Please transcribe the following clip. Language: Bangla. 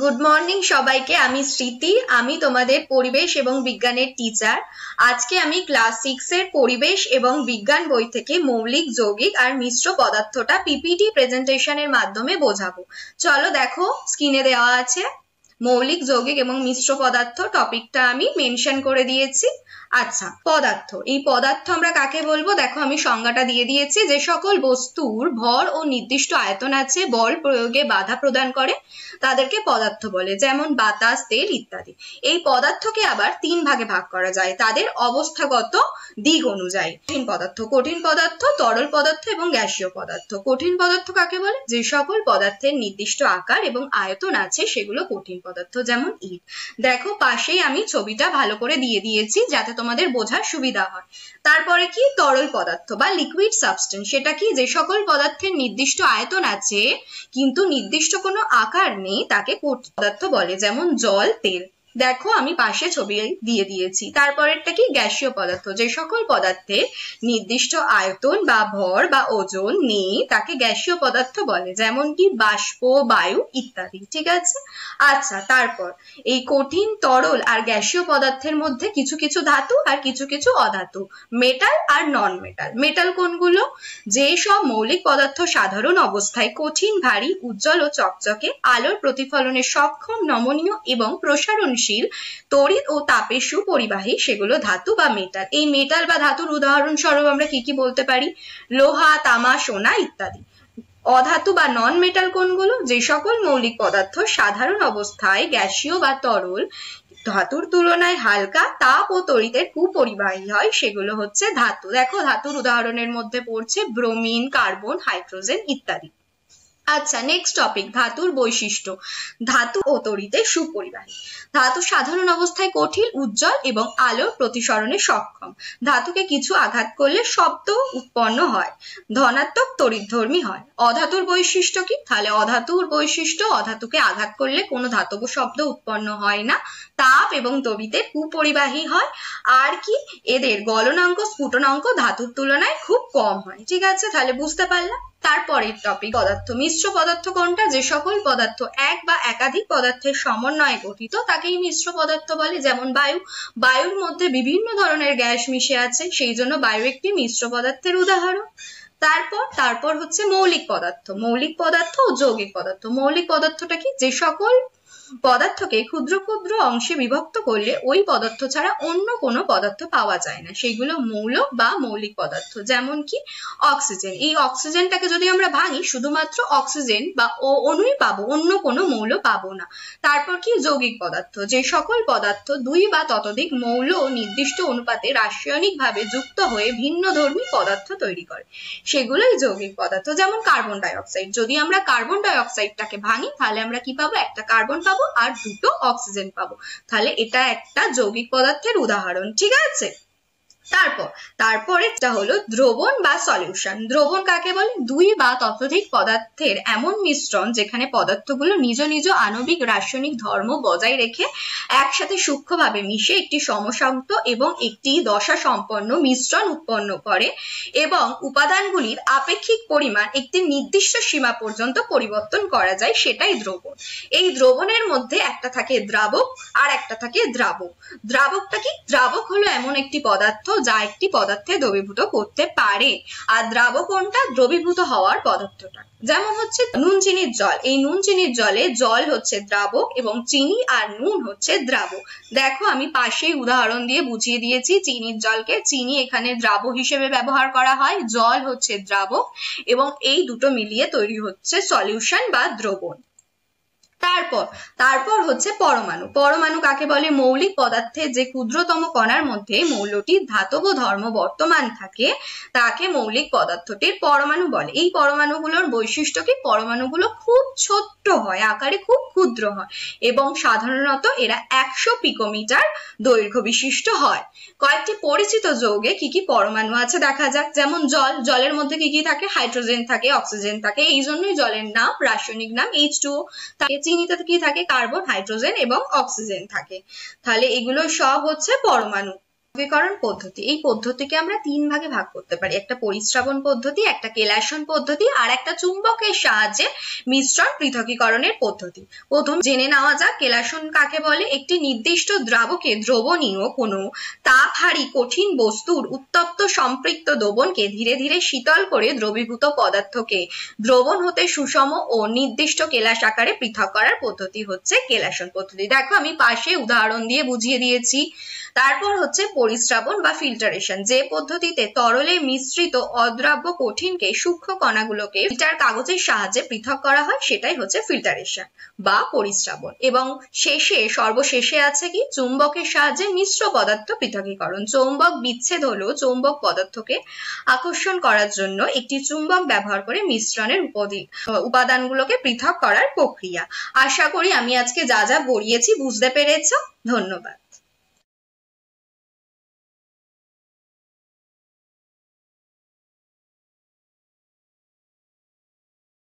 গুড মর্নিং সবাইকে। আমি স্মৃতি, আমি তোমাদের পরিবেশ এবং বিজ্ঞানের টিচার। আজকে আমি ক্লাস 6 এর পরিবেশ এবং বিজ্ঞান বই থেকে মৌলিক, যৌগিক আর মিশ্র পদার্থটা পিপিটি প্রেজেন্টেশনের মাধ্যমে বোঝাবো। চলো দেখো, স্ক্রিনে দেওয়া আছে মৌলিক, যৌগিক এবং মিশ্র পদার্থ। টপিকটা আমি মেনশন করে দিয়েছি। আচ্ছা, পদার্থ। এই পদার্থ আমরা কাকে বলবো? দেখো, আমি সংজ্ঞাটা দিয়ে দিয়েছি। যে সকল বস্তুর ভর ও নির্দিষ্ট আয়তন আছে, বল প্রয়োগে বাধা প্রদান করে, তাদেরকে পদার্থ বলে, যেমন বাতাস, তেল ইত্যাদি। এই পদার্থকে আবার 3 ভাগে ভাগ করা যায় তাদের অবস্থাগত দিক অনুযায়ী। কঠিন পদার্থ, তরল পদার্থ এবং গ্যাসীয় পদার্থ। কঠিন পদার্থ কাকে বলে? যে সকল পদার্থের নির্দিষ্ট আকার এবং আয়তন আছে সেগুলো কঠিন পদার্থ, যেমন ইট। দেখো, পাশেই আমি ছবিটা ভালো করে দিয়ে দিয়েছি যাতে তোমাদের বোঝার সুবিধা হয়। তারপরে কি? তরল পদার্থ বা লিকুইড সাবস্টেন্স। সেটা কি? যে সকল পদার্থের নির্দিষ্ট আয়তন আছে কিন্তু নির্দিষ্ট কোনো আকার নেই, তাকে কঠিন পদার্থ বলে, যেমন জল, তেল। দেখো, আমি পাশে ছবি দিয়ে দিয়েছি। তারপরেরটা কি? গ্যাসীয় পদার্থ। যে সকল পদার্থে নির্দিষ্ট আয়তন বা ভর বা ওজন নেই তাকে গ্যাসীয় পদার্থ বলে, যেমন কি বাষ্প, বায়ু ইত্যাদি। ঠিক আছে? আচ্ছা, তারপর এই কঠিন, তরল আর গ্যাসীয় পদার্থের মধ্যে কিছু কিছু ধাতু আর কিছু কিছু অধাতু, মেটাল আর নন মেটাল। মেটাল কোনগুলো? যে সব মৌলিক পদার্থ সাধারণ অবস্থায় কঠিন, ভারী, উজ্জ্বল ও চকচকে, আলোর প্রতিফলনে সক্ষম, নমনীয় এবং প্রসারণশীল, তড়িৎ ও তাপের সুপরিবাহী, সেগুলো ধাতু বা মেটাল। এই মেটাল বা ধাতুর উদাহরণস্বরূপ আমরা কি কি বলতে পারি? লোহা, তামা, সোনা ইত্যাদি। অধাতু বা নন মেটাল কোনগুলো? যে সকল মৌলিক পদার্থ সাধারণ অবস্থায় গ্যাসীয় বা তরল, ধাতুর তুলনায় হালকা, তাপ ও তড়িতের কুপরিবাহী হয়, সেগুলো হচ্ছে ধাতু। দেখো, ধাতুর উদাহরণের মধ্যে পড়ছে ব্রোমিন, কার্বন, হাইড্রোজেন ইত্যাদি। আচ্ছা, নেক্সট টপিক, ধাতুর বৈশিষ্ট্য। ধাতু ও তড়িতের সুপরিবাহী। ধাতু সাধারণ অবস্থায় কঠিন, উজ্জ্বল এবং আলোর প্রতিসরণে সক্ষম। ধাতুকে কিছু আঘাত করলে শব্দ উৎপন্ন হয়, ধনাত্মক তড়িৎধর্মী হয়। অধাতুর বৈশিষ্ট্য কি? তাহলে অধাতুর বৈশিষ্ট্য, অধাতুকে আঘাত করলে কোনো ধাতব শব্দ উৎপন্ন হয় না, তাপ এবং তড়িতের কুপরিবাহী হয়। আর কি? এদের গলনাঙ্ক, স্ফুটনাঙ্ক ধাতুর তুলনায় খুব কম হয়। ঠিক আছে? তাহলে বুঝতে পারলাম। তারপরের টপিক পদার্থ। মিশ্র পদার্থ কোনটা? যে সকল পদার্থ এক বা একাধিক পদার্থের সমন্বয়ে গঠিত তাকেই মিশ্র পদার্থ বলে, যেমন বায়ু। বায়ুর মধ্যে বিভিন্ন ধরনের গ্যাস মিশে আছে, সেই জন্য বায়ু একটি মিশ্র পদার্থের উদাহরণ। তারপর হচ্ছে মৌলিক পদার্থ। মৌলিক পদার্থ ও যৌগিক পদার্থ। মৌলিক পদার্থটা কি? যে সকল পদার্থকে ক্ষুদ্র ক্ষুদ্র অংশে বিভক্ত করলে ওই পদার্থ ছাড়া অন্য কোনো পদার্থ পাওয়া যায় না, সেগুলো মৌল বা মৌলিক পদার্থ। যেমন কি অক্সিজেন। এই অক্সিজেনটাকে যদি আমরা ভাঙি, শুধুমাত্র অক্সিজেন বা অণুই পাবো, অন্য কোনো মৌল পাবো না। তারপর কি? যৌগিক পদার্থ। যে সকল পদার্থ 2 বা ততোধিক মৌল নির্দিষ্ট অনুপাতে রাসায়নিকভাবে যুক্ত হয়ে ভিন্নধর্মী পদার্থ তৈরি করে, সেগুলোই যৌগিক পদার্থ। যেমন কার্বন ডাই অক্সাইড। যদি আমরা কার্বন ডাই অক্সাইডটাকে ভাঙি তাহলে আমরা কি পাবো? একটা কার্বন পাবো আর 2 অক্সিজেন পাবো। তাহলে এটা একটা যৌগিক পদার্থের উদাহরণ। ঠিক আছে? তারপরে এটা হলো দ্রবণ বা সলিউশন। দ্রবণ কাকে বলে? 2 বা ততোধিক পদার্থের এমন মিশ্রণ যেখানে পদার্থগুলো নিজ নিজ আণবিক রাসায়নিক ধর্ম বজায় রেখে একসাথে সূক্ষ্মভাবে মিশে একটি সমশান্ত এবং একটি দশা সম্পন্ন মিশ্রণ উৎপন্ন করে এবং উপাদানগুলির আপেক্ষিক পরিমাণ একটি নির্দিষ্ট সীমা পর্যন্ত পরিবর্তন করা যায়, সেটাই দ্রবণ। এই দ্রবণের মধ্যে একটা থাকে দ্রাবক আর একটা থাকে দ্রাবক। দ্রাবকটা কি? দ্রাবক হলো এমন একটি পদার্থ যা একটি পদার্থে দ্রবীভূত করতে পারে। আর দ্রাবক কোনটা? দ্রবীভূত হওয়ার পদার্থটা। যেমন হচ্ছে নুন, চিনির জল। এই নুন, চিনির জলে জল হচ্ছে দ্রাবক এবং চিনি আর নুন হচ্ছে দ্রাবক। দেখো, আমি পাশেই উদাহরণ দিয়ে বুঝিয়ে দিয়েছি চিনির জলকে। চিনি এখানে দ্রাবক হিসেবে ব্যবহার করা হয়, জল হচ্ছে দ্রাবক, এবং এই দুটো মিলিয়ে তৈরি হচ্ছে সলিউশন বা দ্রবণ। তারপর হচ্ছে পরমাণু। পরমাণু কাকে বলে? মৌলিক পদার্থের যে ক্ষুদ্রতম কণার মধ্যে মৌলটির ধাতব ধর্ম বর্তমান থাকে তাকে মৌলিক পদার্থটির পরমাণু বলে। এই পরমাণুগুলোর বৈশিষ্ট্য কি? পরমাণুগুলো খুব ছোট্ট হয়, আকারে খুব ক্ষুদ্র হয় এবং সাধারণত এরা 100 পিকোমিটার দৈর্ঘ্য বিশিষ্ট হয়। কয়েকটি পরিচিত যৌগে কি কি পরমাণু আছে দেখা যাক। যেমন জল। জলের মধ্যে কি কি থাকে? হাইড্রোজেন থাকে, অক্সিজেন থাকে, এই জন্যই জলের নাম, রাসায়নিক নাম H2O। চিনিতে কি থাকে? কার্বন, হাইড্রোজেন এবং অক্সিজেন থাকে। তাহলে এগুলো সব হচ্ছে পরমাণু। পৃথকীকরণ পদ্ধতি। এই পদ্ধতিকে আমরা তিন ভাগে ভাগ করতে পারি, একটা পরিস্রাবন পদ্ধতি, একটা কেলাসন পদ্ধতি আর একটা চুম্বকের সাহায্যে মিশ্রণ পৃথকীকরণের পদ্ধতি। প্রথম জেনে নেওয়া যাক কেলাসন কাকে বলে। একটি নির্দিষ্ট দ্রাবকে দ্রবণীয় কোনো তাপহারী কঠিন বস্তুর উত্তপ্ত সম্পৃক্ত দ্রবণকে ধীরে ধীরে শীতল করে দ্রবীভূত পদার্থকে দ্রবণ হতে সুষম ও নির্দিষ্ট কেলাস আকারে পৃথক করার পদ্ধতি হচ্ছে কেলাসন পদ্ধতি। দেখো আমি পাশে উদাহরণ দিয়ে বুঝিয়ে দিয়েছি। তারপর হচ্ছে পরিস্রাবন বা ফিল্টারেশন, যে পদ্ধতিতে তরলে মিশ্রিত অদ্রাব্য কঠিনকে সূক্ষ্ম কণাগুলোকে ফিল্টার কাগজের সাহায্যে পৃথক করা হয়, সেটাই হচ্ছে ফিল্টারেশন বা পরিস্রাবন। এবং সর্বশেষে আছে কি চুম্বকের সাহায্যে মিশ্র পদার্থ পৃথকীকরণ। চৌম্বক বিচ্ছেদ হলো চৌম্বক পদার্থকে আকর্ষণ করার জন্য একটি চুম্বক ব্যবহার করে মিশ্রণের উপাদানগুলোকে পৃথক করার প্রক্রিয়া। আশা করি আমি আজকে যা যা পড়িয়েছি বুঝতে পেরেছো। ধন্যবাদ।